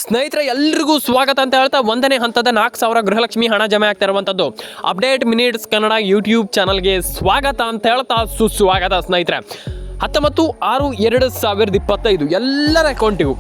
ಸ್ನೇಹಿತರೆ ಎಲ್ರಿಗೂ ಸ್ವಾಗತ ಅಂತ ಹೇಳ್ತಾ ಒಂದನೇ ಹಂತದ 4,000 ಗೃಹಲಕ್ಷ್ಮಿ ಹಣ ಜಮೆ ಆಗ್ತಾ ಇರುವಂಥದ್ದು ಅಪ್ಡೇಟ್ ಮಿನಿಟ್ಸ್ ಕನ್ನಡ ಯೂಟ್ಯೂಬ್ ಚಾನಲ್ಗೆ ಸ್ವಾಗತ ಅಂತ ಹೇಳ್ತಾ ಸುಸ್ವಾಗತ ಸ್ನೇಹಿತರೆ. 19/6/2025 ಎಲ್ಲರ ಅಕೌಂಟಿಗೂ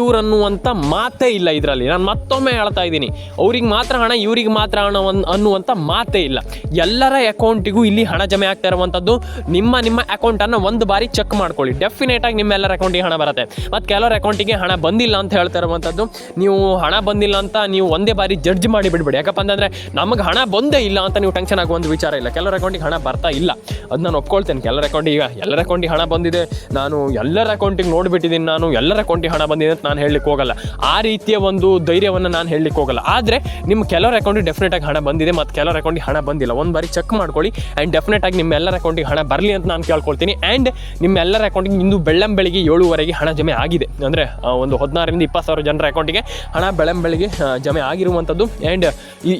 ಇವ್ರು ಅನ್ನುವಂಥ ಮಾತೇ ಇಲ್ಲ ಇದರಲ್ಲಿ. ನಾನು ಮತ್ತೊಮ್ಮೆ ಹೇಳ್ತಾ ಇದ್ದೀನಿ, ಅವ್ರಿಗೆ ಮಾತ್ರ ಹಣ ಇವ್ರಿಗೆ ಮಾತ್ರ ಹಣ ಅನ್ನುವಂಥ ಮಾತೇ ಇಲ್ಲ. ಎಲ್ಲರ ಅಕೌಂಟಿಗೂ ಇಲ್ಲಿ ಹಣ ಜಮೆ ಆಗ್ತಾ ಇರುವಂಥದ್ದು. ನಿಮ್ಮ ಅಕೌಂಟನ್ನು ಒಂದು ಬಾರಿ ಚೆಕ್ ಮಾಡ್ಕೊಳ್ಳಿ, ಡೆಫಿನೇಟಾಗಿ ನಿಮ್ಮೆಲ್ಲರ ಅಕೌಂಟಿಗೆ ಹಣ ಬರುತ್ತೆ. ಮತ್ತು ಕೆಲವರ ಅಕೌಂಟಿಗೆ ಹಣ ಬಂದಿಲ್ಲ ಅಂತ ಹೇಳ್ತಾ ಇರುವಂಥದ್ದು. ನೀವು ಹಣ ಬಂದಿಲ್ಲ ಅಂತ ನೀವು ಒಂದೇ ಬಾರಿ ಜಡ್ಜ್ ಮಾಡಿ ಬಿಡ್ಬೇಡಿ. ಯಾಕಪ್ಪ ಅಂತಂದರೆ ನಮಗೆ ಹಣ ಬಂದೇ ಇಲ್ಲ ಅಂತ ನೀವು ಟೆನ್ಷನ್ ಆಗುವಂಥ ವಿಚಾರ ಇಲ್ಲ. ಕೆಲವರ ಅಕೌಂಟಿಗೆ ಹಣ ಬರ್ತಾ ಇಲ್ಲ, ಅದು ನಾನು ಒಪ್ಕೊಳ್ತೇನೆ. ಕೆಲವರ ಅಕೌಂಟಿಗೆ ಎಲ್ಲರ ಅಕೌಂಟಿಗೆ ಹಣ ಬಂದಿದೆ, ನಾನು ಎಲ್ಲರ ಅಕೌಂಟಿಗೆ ನೋಡಿಬಿಟ್ಟಿದ್ದೀನಿ, ನಾನು ಎಲ್ಲರ ಅಕೌಂಟಿಗೆ ಹಣ ಬಂದಿದೆ ಅಂತ ನಾನು ಹೇಳಲಿಕ್ಕೆ ಹೋಗಲ್ಲ. ಆ ರೀತಿಯ ಒಂದು ಧೈರ್ಯವನ್ನು ನಾನು ಹೇಳಲಿಕ್ಕೆ ಹೋಗಲ್ಲ. ಆದರೆ ನಿಮ್ಮ ಕೆಲವರ ಅಕೌಂಟಿಗೆ ಡೆಫಿನೆಟಾಗಿ ಹಣ ಬಂದಿದೆ ಮತ್ತು ಕೆಲವರ ಅಕೌಂಟಿಗೆ ಹಣ ಬಂದಿಲ್ಲ. ಒಂದು ಬಾರಿ ಚೆಕ್ ಮಾಡ್ಕೊಳ್ಳಿ ಆ್ಯಂಡ್ ಡೆಫಿನೆಟಾಗಿ ನಿಮ್ಮ ಎಲ್ಲರ ಅಕೌಂಟಿಗೆ ಹಣ ಬರಲಿ ಅಂತ ನಾನು ಕೇಳ್ಕೊಳ್ತೀನಿ. ಆ್ಯಂಡ್ ನಿಮ್ಮ ಎಲ್ಲರ ಅಕೌಂಟಿಗೆ ಇಂದು ಬೆಳಗ್ಗೆ 7:00 ಹಣ ಜಮೆ ಆಗಿದೆ. ಅಂದರೆ ಒಂದು 16,000 20,000 ಜನರ ಅಕೌಂಟಿಗೆ ಹಣ ಬೆಳಗ್ಗೆ ಜಮೆ ಆಗಿರುವಂಥದ್ದು. ಆ್ಯಂಡ್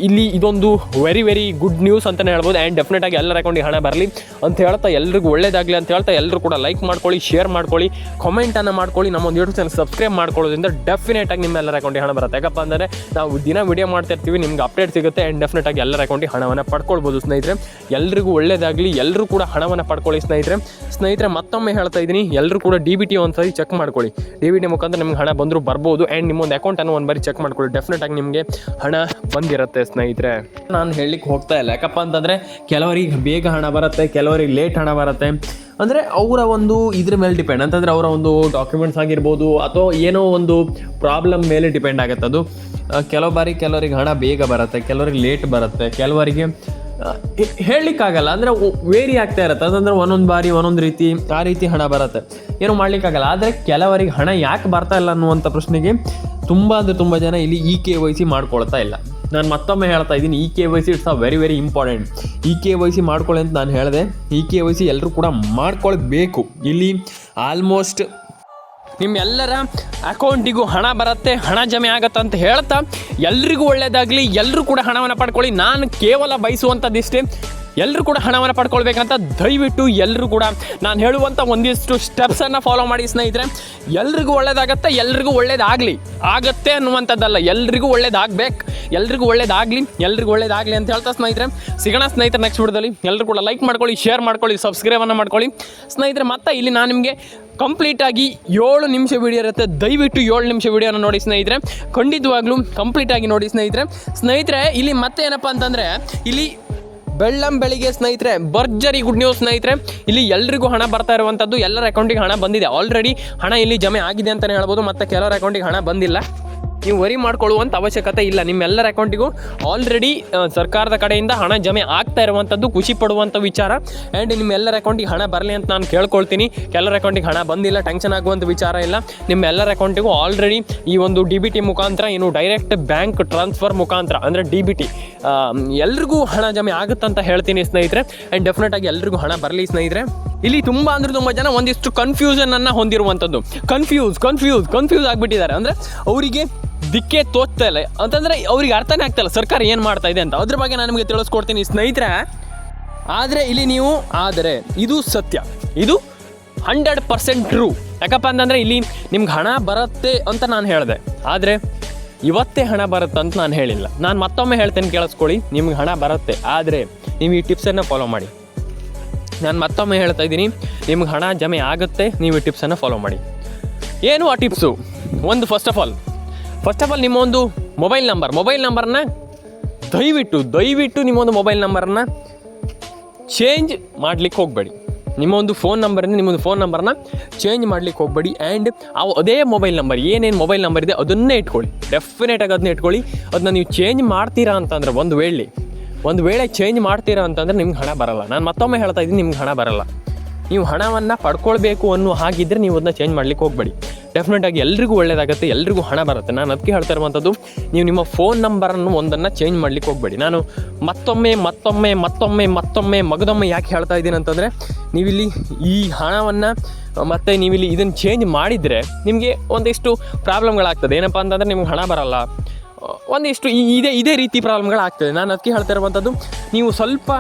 ಇಲ್ಲಿ ಇದೊಂದು ವೆರಿ ಗುಡ್ ನ್ಯೂಸ್ ಅಂತಲೇ ಹೇಳ್ಬೋದು. ಆ್ಯಂಡ್ ಡೆಫಿನೆಟಾಗಿ ಎಲ್ಲರ ಅಕೌಂಟಿಗೆ ಹಣ ಬರಲಿ ಅಂತ ಹೇಳ್ತಾ ಎಲ್ರಿಗೂ ಒಳ್ಳೇದಾಗಲಿ ಅಂತ ಹೇಳ್ತಾ ಎಲ್ಲರೂ ಕೂಡ ಲೈಕ್ ಮಾಡ್ಕೊಳ್ಳಿ, ಶೇರ್ ಮಾಡ್ಕೊಳ್ಳಿ, ಕಮೆಂಟನ್ನು ಮಾಡ್ಕೊಳ್ಳಿ. ನಮ್ಮ ಒಂದು ಯೂಟ್ಯೂಬ್ ಚಾನಲ್ ಸಬ್ಸ್ಕ್ರೈಬ್ ಮಾಡ್ಕೊಳ್ಳೋದ್ರಿಂದ ಡೆಫಿನೆಟಾಗಿ ನಿಮ್ಮ ಎಲ್ಲರ ಅಕೌಂಟಿಗೆ ಹಣ ಬರುತ್ತೆ. ಯಾಕಪ್ಪ ಅಂದರೆ ನಾವು ದಿನ ವಿಡಿಯೋ ಮಾಡ್ತಾ ಇರ್ತೀವಿ, ನಿಮ್ಗೆ ಅಪ್ಡೇಟ್ ಸಿಗುತ್ತೆ ಆ್ಯಂಡ್ ಡೆಫಿನೆಟಾಗಿ ಎಲ್ಲರ ಅಕೌಂಟಿಗೆ ಹಣವನ್ನು ಪಡ್ಕೊಳ್ಬೋದು ಸ್ನೇಹಿತರೆ. ಎಲ್ರಿಗೂ ಒಳ್ಳೇದಾಗಲಿ, ಎಲ್ಲರೂ ಕೂಡ ಹಣವನ್ನು ಪಡ್ಕೊಳ್ಳಿ ಸ್ನೇಹಿತರೆ. ಮತ್ತೊಮ್ಮೆ ಹೇಳ್ತಾ ಇದ್ದೀನಿ, ಎಲ್ಲರೂ ಕೂಡ DBT ಒಂದ್ಸರಿ ಚೆಕ್ ಮಾಡ್ಕೊಳ್ಳಿ. DBT ಮುಖಾಂತರ ನಿಮ್ಗೆ ಹಣ ಬಂದರೂ ಬರ್ಬೋದು. ಆ್ಯಂಡ್ ನಿಮ್ಮೊಂದು ಅಕೌಂಟನ್ನು ಒಂದು ಬಾರಿ ಚೆಕ್ ಮಾಡ್ಕೊಳ್ಳಿ, ಡೆಫಿನೆಟಾಗಿ ನಿಮಗೆ ಹಣ ಬಂದಿರುತ್ತೆ ಸ್ನೇಹಿತರೆ. ನಾನು ಹೇಳಲಿಕ್ಕೆ ಹೋಗ್ತಾ ಇಲ್ಲ, ಯಾಕಪ್ಪ ಅಂತಂದರೆ ಕೆಲವರಿಗೆ ಬೇಗ ಹಣ ಬರುತ್ತೆ, ಕೆಲವರಿಗೆ ಲೇಟ್ ಹಣ ಬರುತ್ತೆ. ಅಂದರೆ ಅವರ ಒಂದು ಇದ್ರ ಮೇಲೆ ಡಿಪೆಂಡ್, ಅಂತಂದರೆ ಅವರ ಒಂದು ಡಾಕ್ಯುಮೆಂಟ್ಸ್ ಆಗಿರ್ಬೋದು ಅಥವಾ ಏನೋ ಒಂದು ಪ್ರಾಬ್ಲಮ್ ಮೇಲೆ ಡಿಪೆಂಡ್ ಆಗುತ್ತೆ ಅದು. ಕೆಲವು ಬಾರಿ ಕೆಲವರಿಗೆ ಹಣ ಬೇಗ ಬರುತ್ತೆ, ಕೆಲವರಿಗೆ ಲೇಟ್ ಬರುತ್ತೆ, ಕೆಲವರಿಗೆ ಹೇಳಲಿಕ್ಕಾಗಲ್ಲ. ಅಂದರೆ ವೇರಿ ಆಗ್ತಾ ಇರುತ್ತೆ. ಅದಂದರೆ ಒಂದೊಂದು ಬಾರಿ ಒಂದೊಂದು ರೀತಿ ಆ ರೀತಿ ಹಣ ಬರುತ್ತೆ, ಏನೂ ಮಾಡಲಿಕ್ಕಾಗಲ್ಲ. ಆದರೆ ಕೆಲವರಿಗೆ ಹಣ ಯಾಕೆ ಬರ್ತಾ ಇಲ್ಲ ಅನ್ನುವಂಥ ಪ್ರಶ್ನೆಗೆ ತುಂಬ ಜನ ಇಲ್ಲಿ KYC ಮಾಡ್ಕೊಳ್ತಾ ಇಲ್ಲ. ನಾನು ಮತ್ತೊಮ್ಮೆ ಹೇಳ್ತಾ ಇದ್ದೀನಿ, KYC it's very important. KYC ಮಾಡ್ಕೊಳ್ಳಿ ಅಂತ ನಾನು ಹೇಳಿದೆ. KYC ಎಲ್ಲರೂ ಕೂಡ ಮಾಡ್ಕೊಳ್ಬೇಕು. ಇಲ್ಲಿ ಆಲ್ಮೋಸ್ಟ್ ನಿಮ್ಮೆಲ್ಲರ ಅಕೌಂಟಿಗೂ ಹಣ ಬರುತ್ತೆ, ಹಣ ಜಮೆ ಆಗತ್ತೆ ಅಂತ ಹೇಳ್ತಾ ಎಲ್ರಿಗೂ ಒಳ್ಳೆಯದಾಗಲಿ, ಎಲ್ಲರೂ ಕೂಡ ಹಣವನ್ನು ಪಡ್ಕೊಳ್ಳಿ. ನಾನು ಕೇವಲ ಬಯಸುವಂಥದ್ದಿಷ್ಟೇ, ಎಲ್ಲರೂ ಕೂಡ ಹಣವನ್ನು ಪಡ್ಕೊಳ್ಬೇಕಂತ. ದಯವಿಟ್ಟು ಎಲ್ಲರೂ ಕೂಡ ನಾನು ಹೇಳುವಂಥ ಒಂದಿಷ್ಟು ಸ್ಟೆಪ್ಸನ್ನು ಫಾಲೋ ಮಾಡಿ ಸ್ನೇಹಿತರೆ. ಎಲ್ರಿಗೂ ಒಳ್ಳೇದಾಗತ್ತೆ, ಎಲ್ರಿಗೂ ಆಗತ್ತೆ ಅನ್ನುವಂಥದ್ದಲ್ಲ, ಎಲ್ರಿಗೂ ಒಳ್ಳೇದಾಗಬೇಕು, ಎಲ್ರಿಗೂ ಒಳ್ಳೇದಾಗಲಿ ಅಂತ ಹೇಳ್ತಾ ಸ್ನೇಹಿತರೆ ಸಿಗೋಣ ಸ್ನೇಹಿತರೆ ನೆಕ್ಸ್ಟ್ ವಿಡಿಯೋದಲ್ಲಿ. ಎಲ್ಲರೂ ಕೂಡ ಲೈಕ್ ಮಾಡ್ಕೊಳ್ಳಿ, ಶೇರ್ ಮಾಡ್ಕೊಳ್ಳಿ, ಸಬ್ಸ್ಕ್ರೈಬನ್ನು ಮಾಡ್ಕೊಳ್ಳಿ ಸ್ನೇಹಿತರೆ. ಮತ್ತು ಇಲ್ಲಿ ನಾನು ನಿಮಗೆ ಕಂಪ್ಲೀಟಾಗಿ 7 ನಿಮಿಷ ವೀಡಿಯೋ ಇರುತ್ತೆ. ದಯವಿಟ್ಟು 7 ನಿಮಿಷ ವೀಡಿಯೋನ ನೋಡಿ ಸ್ನೇಹಿತರೆ, ಖಂಡಿತವಾಗ್ಲೂ ಕಂಪ್ಲೀಟಾಗಿ ನೋಡಿ ಸ್ನೇಹಿತರೆ. ಇಲ್ಲಿ ಮತ್ತೆ ಏನಪ್ಪ ಅಂತಂದರೆ, ಇಲ್ಲಿ ಬೆಳಗ್ಗೆ ಸ್ನೇಹಿತರೆ ಭರ್ಜರಿ ಗುಡ್ ನ್ಯೂಸ್ ಸ್ನೇಹಿತರೆ. ಇಲ್ಲಿ ಎಲ್ರಿಗೂ ಹಣ ಬರ್ತಾ ಇರುವಂಥದ್ದು. ಎಲ್ಲರ ಅಕೌಂಟಿಗೆ ಹಣ ಬಂದಿದೆ, ಆಲ್ರೆಡಿ ಹಣ ಇಲ್ಲಿ ಜಮೆ ಆಗಿದೆ ಅಂತಲೇ ಹೇಳ್ಬೋದು. ಮತ್ತು ಕೆಲವರ ಅಕೌಂಟಿಗೆ ಹಣ ಬಂದಿಲ್ಲ. ನೀವು ವರಿ ಮಾಡ್ಕೊಳ್ಳುವಂಥ ಅವಶ್ಯಕತೆ ಇಲ್ಲ. ನಿಮ್ಮೆಲ್ಲರ ಅಕೌಂಟಿಗೂ ಆಲ್ರೆಡಿ ಸರ್ಕಾರದ ಕಡೆಯಿಂದ ಹಣ ಜಮೆ ಆಗ್ತಾ ಇರುವಂಥದ್ದು ಖುಷಿ ಪಡುವಂಥ ವಿಚಾರ. ಆ್ಯಂಡ್ ನಿಮ್ಮೆಲ್ಲರ ಅಕೌಂಟಿಗೆ ಹಣ ಬರಲಿ ಅಂತ ನಾನು ಕೇಳ್ಕೊಳ್ತೀನಿ. ಕೆಲವರ ಅಕೌಂಟಿಗೆ ಹಣ ಬಂದಿಲ್ಲ, ಟೆನ್ಷನ್ ಆಗುವಂಥ ವಿಚಾರ ಇಲ್ಲ. ನಿಮ್ಮೆಲ್ಲರ ಅಕೌಂಟಿಗೂ ಆಲ್ರೆಡಿ ಈ ಒಂದು DBT ಮುಖಾಂತರ, ಏನು ಡೈರೆಕ್ಟ್ ಬ್ಯಾಂಕ್ ಟ್ರಾನ್ಸ್ಫರ್ ಮುಖಾಂತರ ಅಂದರೆ DBT ಎಲ್ರಿಗೂ ಹಣ ಜಮೆ ಆಗುತ್ತಂತ ಹೇಳ್ತೀನಿ ಸ್ನೇಹಿತರೆ. ಆ್ಯಂಡ್ ಡೆಫಿನೆಟಾಗಿ ಎಲ್ರಿಗೂ ಹಣ ಬರಲಿ ಸ್ನೇಹಿತರೆ. ಇಲ್ಲಿ ತುಂಬ ಜನ ಒಂದಿಷ್ಟು ಕನ್ಫ್ಯೂಷನನ್ನು ಹೊಂದಿರುವಂಥದ್ದು. ಕನ್ಫ್ಯೂಸ್ ಆಗಿಬಿಟ್ಟಿದ್ದಾರೆ. ಅಂದರೆ ಅವರಿಗೆ ದಿಕ್ಕೇ ತೋಚ್ತಾ ಇಲ್ಲ, ಅಂತಂದರೆ ಅವ್ರಿಗೆ ಅರ್ಥನೇ ಆಗ್ತಾಯಿಲ್ಲ ಸರ್ಕಾರ ಏನು ಮಾಡ್ತಾ ಇದೆ ಅಂತ. ಅದ್ರ ಬಗ್ಗೆ ನಾನು ನಿಮಗೆ ತಿಳಿಸ್ಕೊಡ್ತೀನಿ ಸ್ನೇಹಿತರೆ. ಆದರೆ ಇಲ್ಲಿ ನೀವು ಇದು ಸತ್ಯ, ಇದು 100% ಟ್ರೂ. ಯಾಕಪ್ಪ ಅಂತಂದರೆ ಇಲ್ಲಿ ನಿಮ್ಗೆ ಹಣ ಬರುತ್ತೆ ಅಂತ ನಾನು ಹೇಳಿದೆ, ಆದರೆ ಇವತ್ತೇ ಹಣ ಬರುತ್ತೆ ಅಂತ ನಾನು ಹೇಳಿಲ್ಲ. ನಾನು ಮತ್ತೊಮ್ಮೆ ಹೇಳ್ತೇನೆ, ಕೇಳಿಸ್ಕೊಳ್ಳಿ. ನಿಮ್ಗೆ ಹಣ ಬರುತ್ತೆ, ಆದರೆ ನೀವು ಈ ಟಿಪ್ಸನ್ನು ಫಾಲೋ ಮಾಡಿ. ನಾನು ಮತ್ತೊಮ್ಮೆ ಹೇಳ್ತಾ ಇದ್ದೀನಿ, ನಿಮ್ಗೆ ಹಣ ಜಮೆ ಆಗುತ್ತೆ, ನೀವು ಈ ಟಿಪ್ಸನ್ನು ಫಾಲೋ ಮಾಡಿ. ಏನು ಆ ಟಿಪ್ಸು? ಒಂದು ಫಸ್ಟ್ ಆಫ್ ಆಲ್ ನಿಮ್ಮ ಒಂದು ಮೊಬೈಲ್ ನಂಬರ್ನ ದಯವಿಟ್ಟು ನಿಮ್ಮೊಂದು ಮೊಬೈಲ್ ನಂಬರನ್ನು ಚೇಂಜ್ ಮಾಡಲಿಕ್ಕೆ ಹೋಗಬೇಡಿ. ನಿಮ್ಮೊಂದು ಫೋನ್ ನಂಬರನ್ನ ಚೇಂಜ್ ಮಾಡಲಿಕ್ಕೆ ಹೋಗಬೇಡಿ. ಆ್ಯಂಡ್ ಅದೇ ಮೊಬೈಲ್ ನಂಬರ್, ಏನೇನು ಮೊಬೈಲ್ ನಂಬರ್ ಇದೆ ಅದನ್ನೇ ಇಟ್ಕೊಳ್ಳಿ. ಡೆಫಿನೆಟಾಗಿ ಅದನ್ನ ಇಟ್ಕೊಳ್ಳಿ. ಅದನ್ನ ನೀವು ಚೇಂಜ್ ಮಾಡ್ತೀರಾ ಅಂತಂದರೆ, ಒಂದು ವೇಳೆ ಚೇಂಜ್ ಮಾಡ್ತೀರಾ ಅಂತಂದರೆ ನಿಮ್ಗೆ ಹಣ ಬರಲ್ಲ. ನಾನು ಮತ್ತೊಮ್ಮೆ ಹೇಳ್ತಾ ಇದ್ದೀನಿ, ನಿಮ್ಗೆ ಹಣ ಬರಲ್ಲ. ನೀವು ಹಣವನ್ನು ಪಡ್ಕೊಳ್ಬೇಕು ಅನ್ನೋ ಹಾಗಿದ್ದರೆ ನೀವು ಅದನ್ನ ಚೇಂಜ್ ಮಾಡಲಿಕ್ಕೆ ಹೋಗಬೇಡಿ. ಡೆಫಿನೆಟಾಗಿ ಎಲ್ರಿಗೂ ಒಳ್ಳೆಯದಾಗುತ್ತೆ, ಎಲ್ರಿಗೂ ಹಣ ಬರುತ್ತೆ. ನಾನು ಅದಕ್ಕೆ ಹೇಳ್ತಾ ಇರುವಂಥದ್ದು, ನೀವು ನಿಮ್ಮ ಫೋನ್ ನಂಬರನ್ನು ಒಂದನ್ನು ಚೇಂಜ್ ಮಾಡಲಿಕ್ಕೆ ಹೋಗಬೇಡಿ. ನಾನು ಮಗದೊಮ್ಮೆ ಯಾಕೆ ಹೇಳ್ತಾ ಇದ್ದೀನಿ ಅಂತಂದರೆ, ನೀವಿಲ್ಲಿ ಈ ಹಣವನ್ನು ಮತ್ತು ನೀವಿಲ್ಲಿ ಇದನ್ನು ಚೇಂಜ್ ಮಾಡಿದರೆ ನಿಮಗೆ ಒಂದಿಷ್ಟು ಪ್ರಾಬ್ಲಮ್ಗಳಾಗ್ತದೆ. ಏನಪ್ಪ ಅಂತಂದರೆ ನಿಮ್ಗೆ ಹಣ ಬರಲ್ಲ, ಒಂದಿಷ್ಟು ಇದೇ ರೀತಿ ಪ್ರಾಬ್ಲಮ್ಗಳಾಗ್ತದೆ. ನಾನು ಅದಕ್ಕೆ ಹೇಳ್ತಾ ಇರುವಂಥದ್ದು, ನೀವು ಸ್ವಲ್ಪ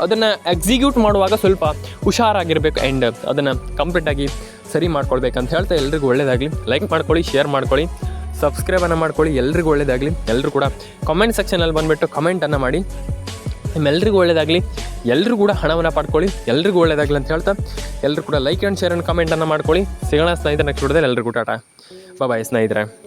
ಅದನ್ನು ಎಕ್ಸಿಕ್ಯೂಟ್ ಮಾಡುವಾಗ ಸ್ವಲ್ಪ ಹುಷಾರಾಗಿರಬೇಕು. ಆ್ಯಂಡ್ ಅದನ್ನು ಕಂಪ್ಲೀಟಾಗಿ ಸರಿ ಮಾಡ್ಕೊಳ್ಬೇಕಂತ ಹೇಳ್ತಾ ಎಲ್ರಿಗೂ ಒಳ್ಳೆಯದಾಗಲಿ. ಲೈಕ್ ಮಾಡ್ಕೊಳ್ಳಿ, ಶೇರ್ ಮಾಡ್ಕೊಳ್ಳಿ, ಸಬ್ಸ್ಕ್ರೈಬನ್ನು ಮಾಡ್ಕೊಳ್ಳಿ. ಎಲ್ರಿಗೂ ಒಳ್ಳೆಯದಾಗಲಿ. ಎಲ್ಲರೂ ಕೂಡ ಕಾಮೆಂಟ್ ಸೆಕ್ಷನಲ್ಲಿ ಬಂದುಬಿಟ್ಟು ಕಮೆಂಟನ್ನು ಮಾಡಿ. ನಿಮ್ಮೆಲ್ರಿಗೂ ಒಳ್ಳೆಯದಾಗಲಿ. ಎಲ್ಲರೂ ಕೂಡ ಹಣವನ್ನು ಪಡ್ಕೊಳ್ಳಿ. ಎಲ್ರಿಗೂ ಒಳ್ಳೆಯದಾಗಲಿ ಅಂತ ಹೇಳ್ತಾ ಎಲ್ಲರೂ ಕೂಡ ಲೈಕ್ ಆ್ಯಂಡ್ ಶೇರ್ ಆ್ಯಂಡ್ ಕಮೆಂಟನ್ನು ಮಾಡ್ಕೊಳ್ಳಿ. ಸಿಗೋಣ ಸ್ನೇಹಿತರೆ ನೆಕ್ಸ್ಟ್ ವಿಡಿಯೋದಲ್ಲಿ. ಎಲ್ಲರಿಗೂ ಟಾಟಾ ಬಾಯ್ ಸ್ನೇಹಿತರೆ.